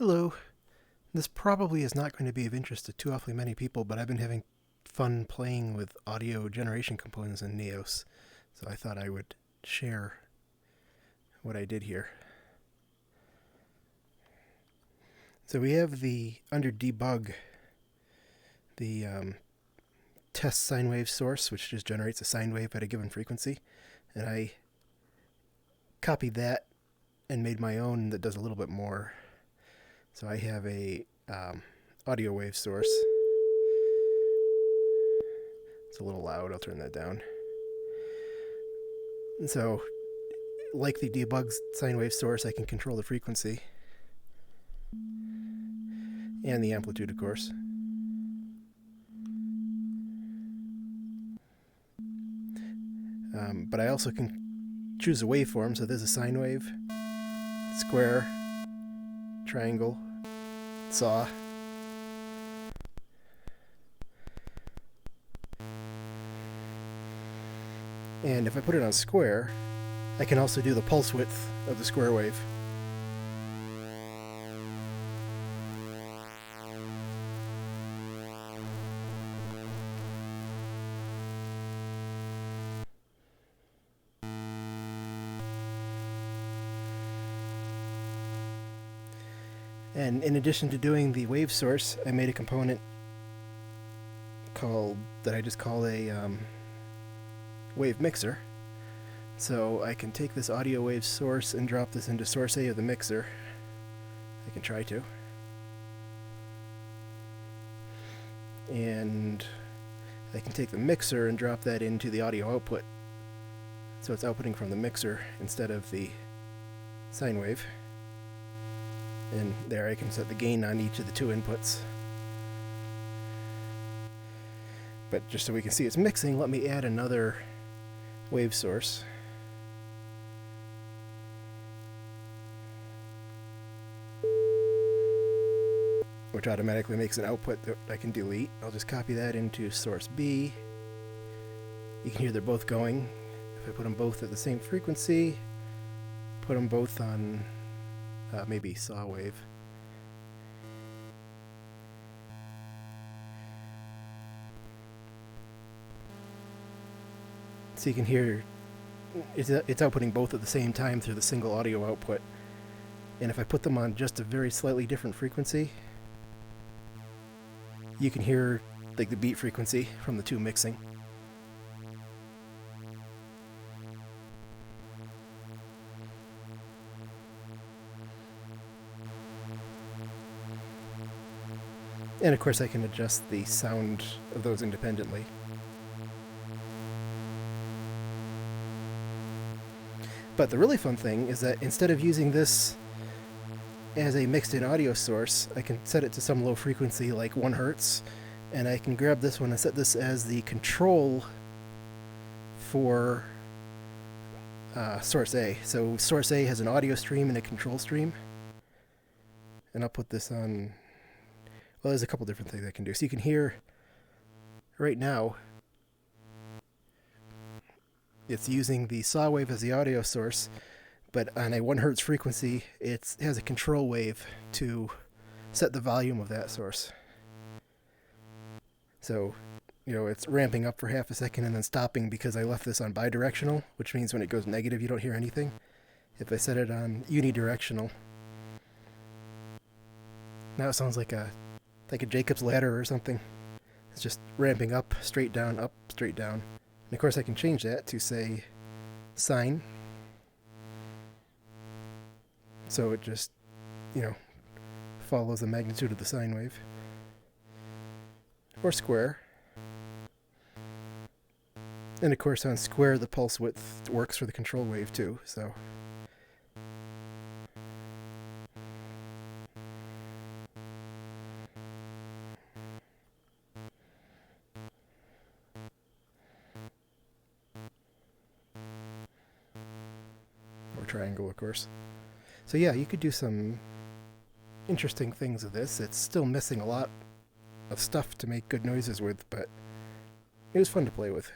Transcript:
Hello. This probably is not going to be of interest to too awfully many people, but I've been having fun playing with audio generation components in Neos, so I thought I would share what I did here. So we have under debug, the test sine wave source, which just generates a sine wave at a given frequency, and I copied that and made my own that does a little bit more. So I have a audio wave source. It's a little loud, I'll turn that down. And so, like the debug sine wave source, I can control the frequency and the amplitude, of course. But I also can choose a waveform, so there's a sine wave, square, triangle, saw. And if I put it on square, I can also do the pulse width of the square wave. And in addition to doing the wave source, I made a component that I just call a wave mixer. So I can take this audio wave source and drop this into source A of the mixer. I can try to. And I can take the mixer and drop that into the audio output. So it's outputting from the mixer instead of the sine wave. And there I can set the gain on each of the two inputs. But just so we can see it's mixing, let me add another wave source. Which automatically makes an output that I can delete. I'll just copy that into source B. You can hear they're both going. If I put them both at the same frequency, put them both on maybe saw wave. So you can hear it's outputting both at the same time through the single audio output. And if I put them on just a very slightly different frequency, you can hear like the beat frequency from the two mixing. And of course I can adjust the sound of those independently. But the really fun thing is that instead of using this as a mixed-in audio source, I can set it to some low frequency like 1 Hertz, and I can grab this one and set this as the control for source A. So source A has an audio stream and a control stream. And I'll put this on... Well, there's a couple different things I can do. So you can hear right now it's using the saw wave as the audio source, but on a 1 Hertz frequency, it has a control wave to set the volume of that source. So, it's ramping up for half a second and then stopping because I left this on bidirectional, which means when it goes negative, you don't hear anything. If I set it on unidirectional, now it sounds like a Jacob's ladder or something. It's just ramping up, straight down, up, straight down. And of course I can change that to say sine. So it just, follows the magnitude of the sine wave. Or square. And of course on square the pulse width works for the control wave too, so... triangle, of course. So yeah, you could do some interesting things with this. It's still missing a lot of stuff to make good noises with, but it was fun to play with.